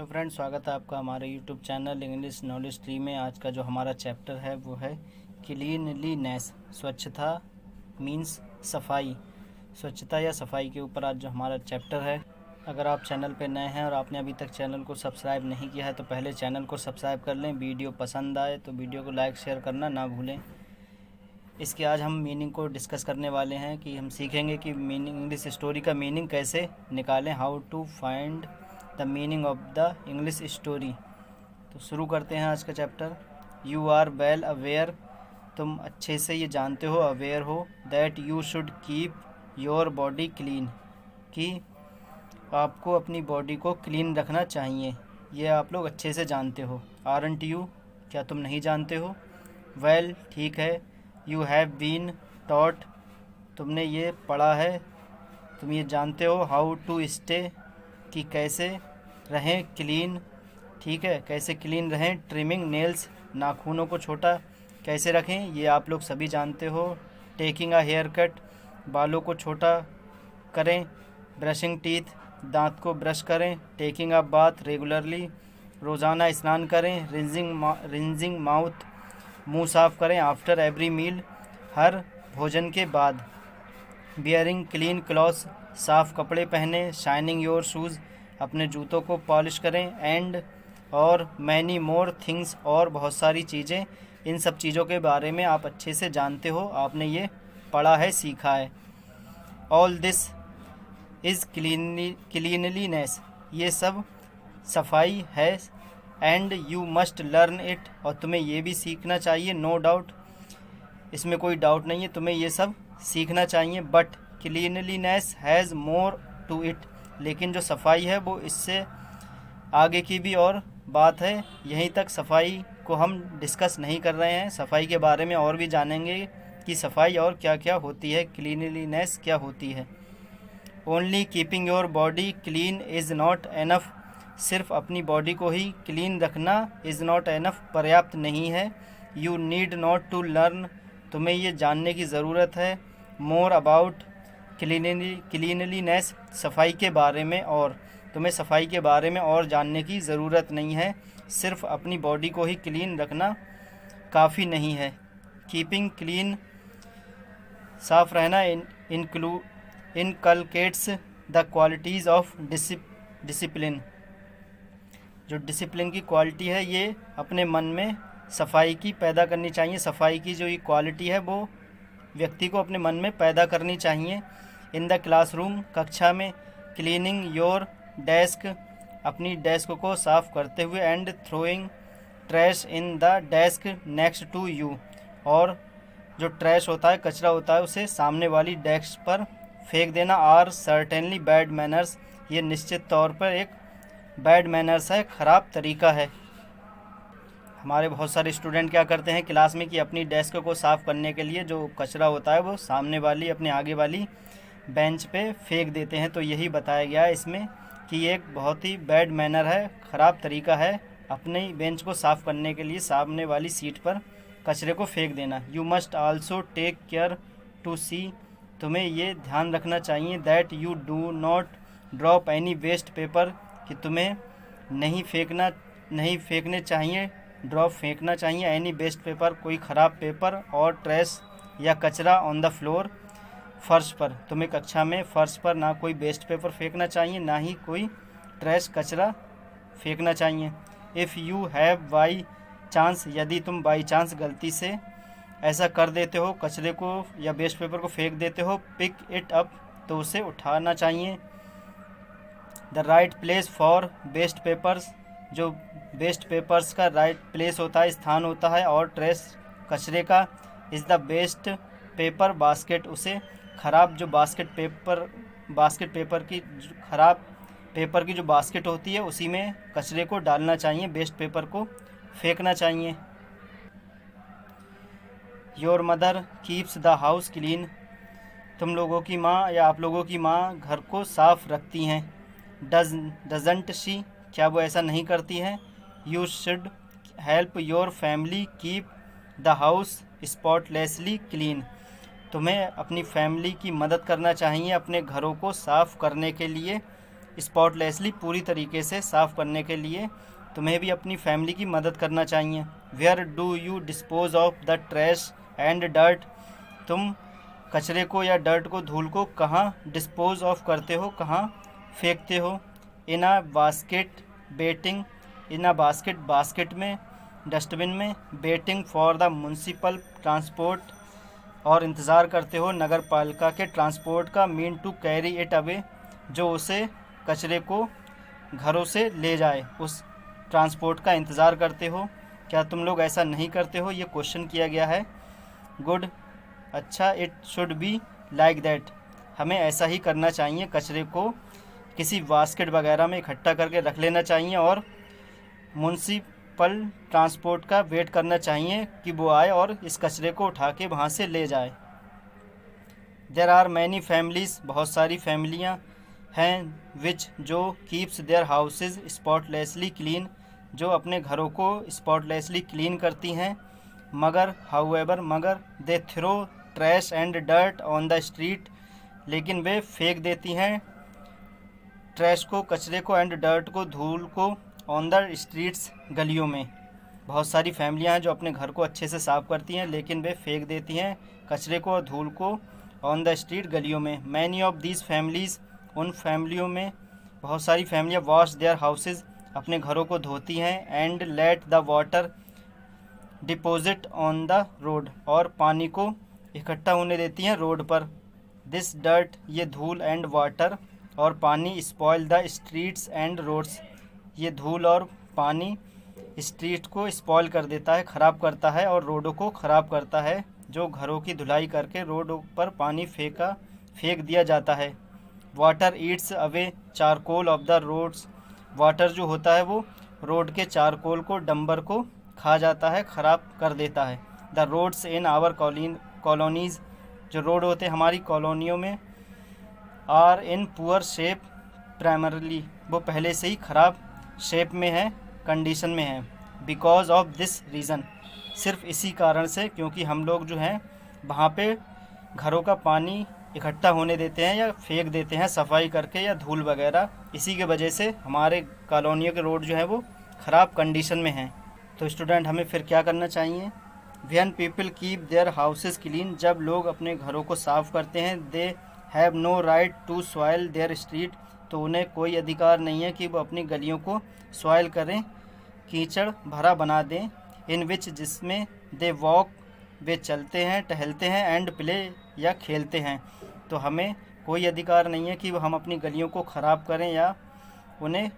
Friend, स्वागत है आपका हमारे YouTube channel English knowledge tree में। आज का जो हमारा चैप्टर है वो है क्लीनलीनेस। स्वच्छता मीन्स सफाई। स्वच्छता या सफाई के ऊपर आज जो हमारा चैप्टर है। अगर आप चैनल पे नए हैं और आपने अभी तक चैनल को सब्सक्राइब नहीं किया है तो पहले चैनल को सब्सक्राइब कर लें। वीडियो पसंद आए तो वीडियो को लाइक शेयर करना ना भूलें। इसके आज हम मीनिंग को डिस्कस करने वाले हैं कि हम सीखेंगे कि मीनिंग इंग्लिश स्टोरी का मीनिंग कैसे निकालें। How to find the meaning of the English story. तो शुरू करते हैं आज का chapter. You are well aware, तुम अच्छे से ये जानते हो, अवेयर हो, that you should keep your body clean, कि आपको अपनी बॉडी को क्लीन रखना चाहिए। ये आप लोग अच्छे से जानते हो। आरंट यू, क्या तुम नहीं जानते हो। वेल, ठीक है। यू हैव बीन टॉट, तुमने ये पढ़ा है, तुम ये जानते हो। हाउ टू स्टे, कि कैसे रहें क्लीन, ठीक है, कैसे क्लीन रहें। ट्रिमिंग नेल्स, नाखूनों को छोटा कैसे रखें, ये आप लोग सभी जानते हो। टेकिंग अ हेयर कट, बालों को छोटा करें। ब्रशिंग टीथ, दांत को ब्रश करें। टेकिंग अ बाथ रेगुलरली, रोज़ाना स्नान करें। रिंजिंग माउथ, मुंह साफ़ करें। आफ्टर एवरी मील, हर भोजन के बाद। बियरिंग क्लीन क्लॉथ्स, साफ़ कपड़े पहने। शाइनिंग योर शूज़, अपने जूतों को पॉलिश करें। एंड और मैनी मोर थिंग्स, और बहुत सारी चीज़ें। इन सब चीज़ों के बारे में आप अच्छे से जानते हो, आपने ये पढ़ा है, सीखा है। ऑल दिस इज़ क्लीनलीनेस, ये सब सफाई है। And you must learn it, और तुम्हें ये भी सीखना चाहिए। नो डाउट, इसमें कोई डाउट नहीं है, तुम्हें ये सब सीखना चाहिए। But cleanliness has more to it, लेकिन जो सफाई है वो इससे आगे की भी और बात है। यहीं तक सफाई को हम डिस्कस नहीं कर रहे हैं, सफाई के बारे में और भी जानेंगे कि सफाई और क्या क्या होती है, क्लीनलीनेस क्या होती है। Only keeping your body clean is not enough, सिर्फ अपनी बॉडी को ही क्लीन रखना इज़ नॉट एनफ, पर्याप्त नहीं है। You need not to learn, तुम्हें ये जानने की ज़रूरत है। मोर अबाउट क्लीनलीनेस, सफाई के बारे में, और तुम्हें सफाई के बारे में और जानने की ज़रूरत नहीं है। सिर्फ अपनी बॉडी को ही क्लीन रखना काफ़ी नहीं है। कीपिंग क्लीन, साफ रहना, इनकलकेट्स द क्वालिटीज़ ऑफ डिसिप्लिन, जो डिसिप्लिन की क्वालिटी है ये अपने मन में सफाई की पैदा करनी चाहिए। सफाई की जो ये क्वालिटी है वो व्यक्ति को अपने मन में पैदा करनी चाहिए। इन द क्लासरूम, कक्षा में। क्लीनिंग योर डेस्क, अपनी डेस्क को साफ़ करते हुए। And throwing trash in the desk next to you, और जो ट्रैश होता है, कचरा होता है, उसे सामने वाली डेस्क पर फेंक देना। आर सर्टेनली बैड मैनर्स, ये निश्चित तौर पर एक बैड मैनर्स है, ख़राब तरीका है। हमारे बहुत सारे स्टूडेंट क्या करते हैं क्लास में कि अपनी डेस्क को साफ़ करने के लिए जो कचरा होता है वो सामने वाली, अपने आगे वाली बेंच पे फेंक देते हैं। तो यही बताया गया है इसमें कि ये एक बहुत ही बैड मैनर है, ख़राब तरीका है अपनी बेंच को साफ़ करने के लिए सामने वाली सीट पर कचरे को फेंक देना। You must also take care to see, तुम्हें ये ध्यान रखना चाहिए। That you do not drop any waste paper, कि तुम्हें नहीं फेंकने चाहिए, ड्रॉप फेंकना चाहिए। एनी वेस्ट पेपर, कोई ख़राब पेपर और ट्रैश या कचरा। ऑन द फ्लोर, फर्श पर, तुम्हें कक्षा में फर्श पर ना कोई वेस्ट पेपर फेंकना चाहिए, ना ही कोई ट्रैश कचरा फेंकना चाहिए। If you have by chance, यदि तुम बाई चांस गलती से ऐसा कर देते हो, कचरे को या वेस्ट पेपर को फेंक देते हो। पिक इट अप, तो उसे उठाना चाहिए। The right place for waste papers, जो वेस्ट पेपर्स का राइट प्लेस होता है, स्थान होता है, और ट्रैश कचरे का is the waste paper basket, उसे ख़राब जो बास्केट पेपर की ख़राब पेपर की जो बास्केट होती है उसी में कचरे को डालना चाहिए, वेस्ट पेपर को फेंकना चाहिए। Your mother keeps the house clean, तुम लोगों की माँ या आप लोगों की माँ घर को साफ़ रखती हैं। डजंट शी, क्या वो ऐसा नहीं करती है। You should help your family keep the house spotlessly clean, तुम्हें अपनी फैमिली की मदद करना चाहिए अपने घरों को साफ़ करने के लिए। स्पॉटलेसली पूरी तरीके से साफ़ करने के लिए तुम्हें भी अपनी फैमिली की मदद करना चाहिए। Where do you dispose of the trash and dirt, तुम कचरे को या डर्ट को, धूल को कहाँ डिस्पोज ऑफ करते हो, कहाँ फेंकते हो। In a basket, waiting, in a basket, basket में, डस्टबिन में। Waiting for the municipal transport, और इंतज़ार करते हो नगर पालिका के ट्रांसपोर्ट का। Mean to carry it away, जो उसे कचरे को घरों से ले जाए, उस ट्रांसपोर्ट का इंतज़ार करते हो। क्या तुम लोग ऐसा नहीं करते हो? ये क्वेश्चन किया गया है। गुड, अच्छा, it should be like that, हमें ऐसा ही करना चाहिए। कचरे को किसी बास्केट वगैरह में इकट्ठा करके रख लेना चाहिए और म्यूनसिपल ट्रांसपोर्ट का वेट करना चाहिए कि वो आए और इस कचरे को उठा के वहाँ से ले जाए। देयर आर मैनी फैमिलीज़, बहुत सारी फैमिलियाँ हैं, विच, जो, keeps their houses spotlessly clean, जो अपने घरों को स्पॉटलेसली क्लीन करती हैं। मगर, हाउएवर, मगर, they throw trash and dirt on the street, लेकिन वे फेंक देती हैं ट्रैश को, कचरे को, एंड डर्ट को, धूल को, ऑन द स्ट्रीट्स, गलियों में। बहुत सारी फैमिलियां हैं जो अपने घर को अच्छे से साफ़ करती हैं, लेकिन वे फेंक देती हैं कचरे को और धूल को ऑन द स्ट्रीट, गलियों में। मैनी ऑफ दीज फैमिलीज़, उन फैमिलियों में बहुत सारी फैमिलियाँ, वॉश देयर हाउसेज, अपने घरों को धोती हैं, and let the water deposit on the road, और पानी को इकट्ठा होने देती हैं रोड पर। दिस डर्ट, ये धूल, एंड वाटर, और पानी, spoil the streets and roads, ये धूल और पानी स्ट्रीट को स्पॉइल कर देता है, ख़राब करता है, और रोडों को ख़राब करता है। जो घरों की धुलाई करके रोडों पर पानी फेंक दिया जाता है। Water eats away charcoal of the roads, water जो होता है वो रोड के चारकोल को, डंबर को खा जाता है, ख़राब कर देता है। The roads in our colonies, जो रोड होते हैं हमारी कॉलोनियों में, are in poor shape primarily, वो पहले से ही ख़राब शेप में है, कंडीशन में है। बिकॉज ऑफ दिस रीज़न, सिर्फ इसी कारण से, क्योंकि हम लोग जो हैं वहाँ पे घरों का पानी इकट्ठा होने देते हैं या फेंक देते हैं सफाई करके, या धूल वगैरह, इसी के वजह से हमारे कॉलोनियों के रोड जो है वो ख़राब कंडीशन में हैं। तो स्टूडेंट, हमें फिर क्या करना चाहिए? When people keep their houses clean, जब लोग अपने घरों को साफ़ करते हैं, they have no right to soil their street, तो उन्हें कोई अधिकार नहीं है कि वो अपनी गलियों को सॉइल करें, कीचड़ भरा बना दें। इन विच, जिसमें, दे वॉक, वे चलते हैं, टहलते हैं, एंड प्ले, या खेलते हैं। तो हमें कोई अधिकार नहीं है कि हम अपनी गलियों को ख़राब करें या उन्हें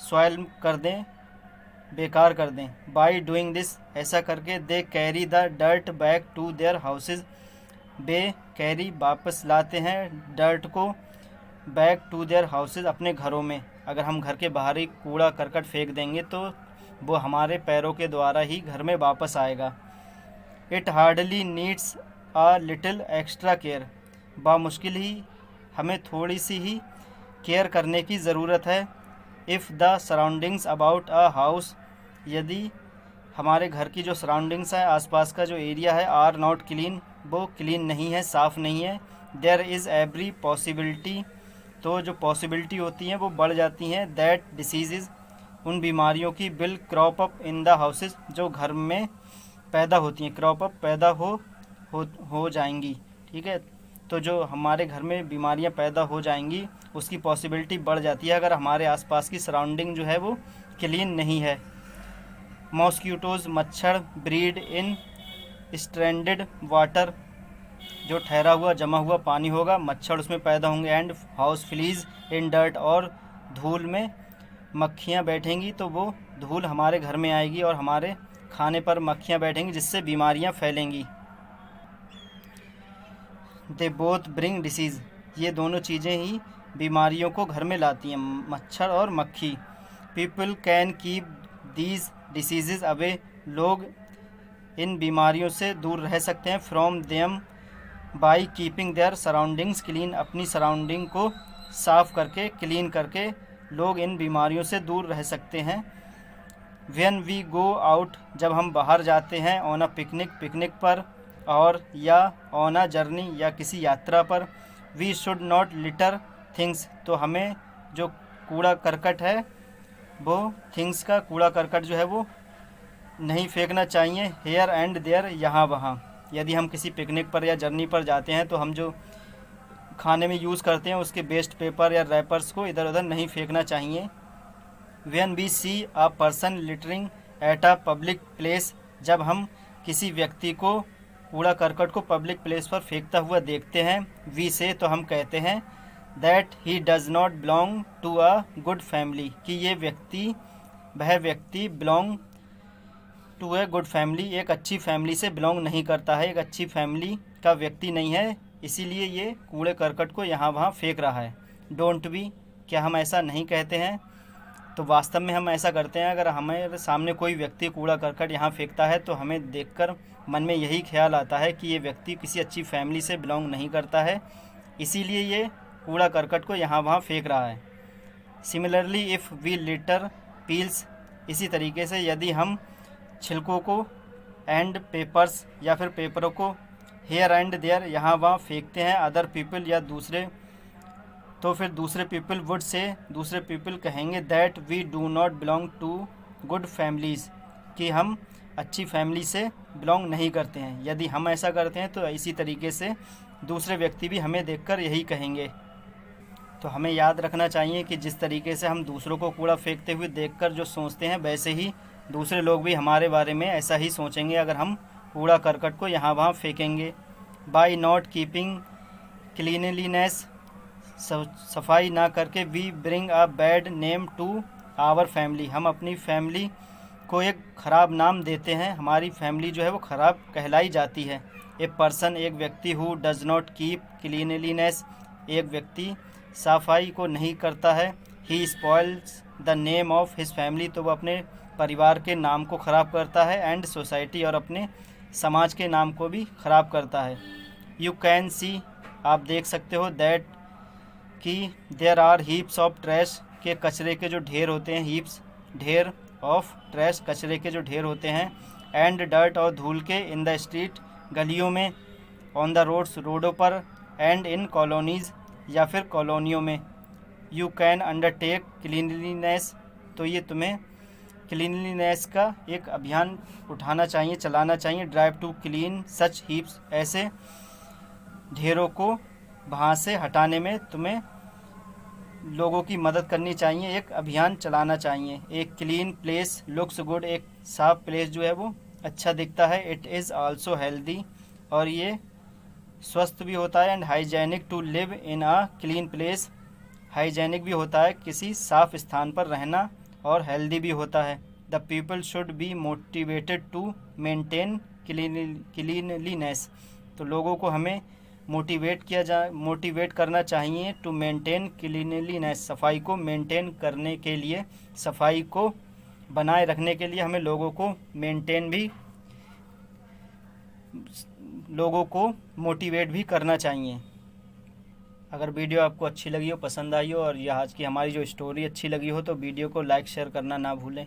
सॉइल कर दें, बेकार कर दें। बाई डूइंग दिस, ऐसा करके, they carry the dirt back to their houses, वे कैरी, वापस लाते हैं, डर्ट को, बैक टू देयर हाउसेज, अपने घरों में। अगर हम घर के बाहर ही कूड़ा करकट फेंक देंगे तो वो हमारे पैरों के द्वारा ही घर में वापस आएगा। It hardly needs a little extra care, बामुश्किल ही हमें थोड़ी सी ही केयर करने की ज़रूरत है। If the surroundings about a house, यदि हमारे घर की जो सराउंडिंग्स है, आसपास का जो एरिया है, आर नॉट क्लीन, वो क्लीन नहीं है, साफ़ नहीं है। देयर इज़ एवरी पॉसिबिलिटी, तो जो पॉसिबिलिटी होती हैं वो बढ़ जाती हैं, दैट डिसीज़, उन बीमारियों की, will crop up in the houses, जो घर में पैदा होती हैं, क्रॉप अप, पैदा हो जाएंगी। ठीक है, तो जो हमारे घर में बीमारियां पैदा हो जाएंगी उसकी पॉसिबिलिटी बढ़ जाती है अगर हमारे आसपास की सराउंडिंग जो है वो क्लीन नहीं है। मॉस्किटोज़, मच्छर, ब्रीड इन स्ट्रैंडेड वाटर, जो ठहरा हुआ जमा हुआ पानी होगा, मच्छर उसमें पैदा होंगे। And house fleas in dirt, और धूल में मक्खियाँ बैठेंगी, तो वो धूल हमारे घर में आएगी और हमारे खाने पर मक्खियाँ बैठेंगी, जिससे बीमारियाँ फैलेंगी। दे बोथ ब्रिंग डिसीज़, ये दोनों चीज़ें ही बीमारियों को घर में लाती हैं, मच्छर और मक्खी। People can keep these disease away, लोग इन बीमारियों से दूर रह सकते हैं, from them, by keeping their surroundings clean, अपनी सराउंडिंग को साफ़ करके, क्लीन करके लोग इन बीमारियों से दूर रह सकते हैं। व्हेन वी गो आउट, जब हम बाहर जाते हैं, ऑन अ पिकनिक, पिकनिक पर, और या ऑन अ जर्नी, या किसी यात्रा पर, we should not litter things, तो हमें जो कूड़ा करकट है वो थिंग्स का कूड़ा करकट जो है वो नहीं फेंकना चाहिए हेयर एंड देयर, यहाँ वहाँ। यदि हम किसी पिकनिक पर या जर्नी पर जाते हैं तो हम जो खाने में यूज़ करते हैं उसके वेस्ट पेपर या रैपर्स को इधर उधर नहीं फेंकना चाहिए। When we see a person littering at a public place, जब हम किसी व्यक्ति को कूड़ा करकट को पब्लिक प्लेस पर फेंकता हुआ देखते हैं, वी से तो हम कहते हैं that he does not belong to a good family, कि ये व्यक्ति वह व्यक्ति belong to a good family, एक अच्छी फैमिली से बिलोंग नहीं करता है, एक अच्छी फैमिली का व्यक्ति नहीं है, इसीलिए ये कूड़े करकट को यहाँ वहाँ फेंक रहा है। डोंट बी, क्या हम ऐसा नहीं कहते हैं? तो वास्तव में हम ऐसा करते हैं। अगर हमारे सामने कोई व्यक्ति कूड़ा करकट यहाँ फेंकता है तो हमें देखकर मन में यही ख्याल आता है कि ये व्यक्ति किसी अच्छी फैमिली से बिलोंग नहीं करता है, इसीलिए ये कूड़ा करकट को यहाँ वहाँ फेंक रहा है। Similarly if we litter peels, इसी तरीके से यदि हम छिलकों को एंड पेपर्स या फिर पेपरों को हेयर एंड देयर, यहाँ वहाँ फेंकते हैं, अदर पीपल या दूसरे, तो फिर दूसरे पीपल वुड से, दूसरे पीपल कहेंगे that we do not belong to good families, कि हम अच्छी फैमिली से बिलोंग नहीं करते हैं। यदि हम ऐसा करते हैं तो इसी तरीके से दूसरे व्यक्ति भी हमें देखकर यही कहेंगे। तो हमें याद रखना चाहिए कि जिस तरीके से हम दूसरों को कूड़ा फेंकते हुए देखकर जो सोचते हैं, वैसे ही दूसरे लोग भी हमारे बारे में ऐसा ही सोचेंगे अगर हम कूड़ा करकट को यहाँ वहाँ फेंकेंगे। बाय नॉट कीपिंग क्लीनलीनेस, सफाई ना करके we bring a bad name to our family, हम अपनी फैमिली को एक ख़राब नाम देते हैं, हमारी फैमिली जो है वो ख़राब कहलाई जाती है। ए पर्सन, एक व्यक्ति, who does not keep cleanliness, एक व्यक्ति सफाई को नहीं करता है, he spoils the name of his family, तो वो अपने परिवार के नाम को ख़राब करता है, एंड सोसाइटी, और अपने समाज के नाम को भी ख़राब करता है। यू कैन सी, आप देख सकते हो, दैट कि there are heaps of trash, के कचरे के जो ढेर होते हैं, हीप्स ढेर ऑफ ट्रैश, कचरे के जो ढेर होते हैं, एंड डर्ट और धूल के, इन द स्ट्रीट, गलियों में, ऑन द रोड्स, रोडों पर, एंड इन कॉलोनीज़, या फिर कॉलोनियों में। यू कैन अंडरटेक क्लीनलीनेस, तो ये तुम्हें क्लीनलीनेस का एक अभियान उठाना चाहिए, चलाना चाहिए। Drive to clean such heaps, ऐसे ढेरों को वहाँ से हटाने में तुम्हें लोगों की मदद करनी चाहिए, एक अभियान चलाना चाहिए। एक क्लीन प्लेस लुक्स गुड, एक साफ प्लेस जो है वो अच्छा दिखता है। इट इज़ आल्सो हेल्दी, और ये स्वस्थ भी होता है। And hygienic to live in a clean place, hygienic भी होता है किसी साफ स्थान पर रहना, और हेल्दी भी होता है। The people should be motivated to maintain cleanliness, तो लोगों को हमें मोटिवेट करना चाहिए टू मेंटेन क्लीनलीनेस, सफाई को मेंटेन करने के लिए, सफाई को बनाए रखने के लिए हमें लोगों को मोटिवेट भी करना चाहिए। अगर वीडियो आपको अच्छी लगी हो, पसंद आई हो, और यह आज की हमारी जो स्टोरी अच्छी लगी हो, तो वीडियो को लाइक शेयर करना ना भूलें।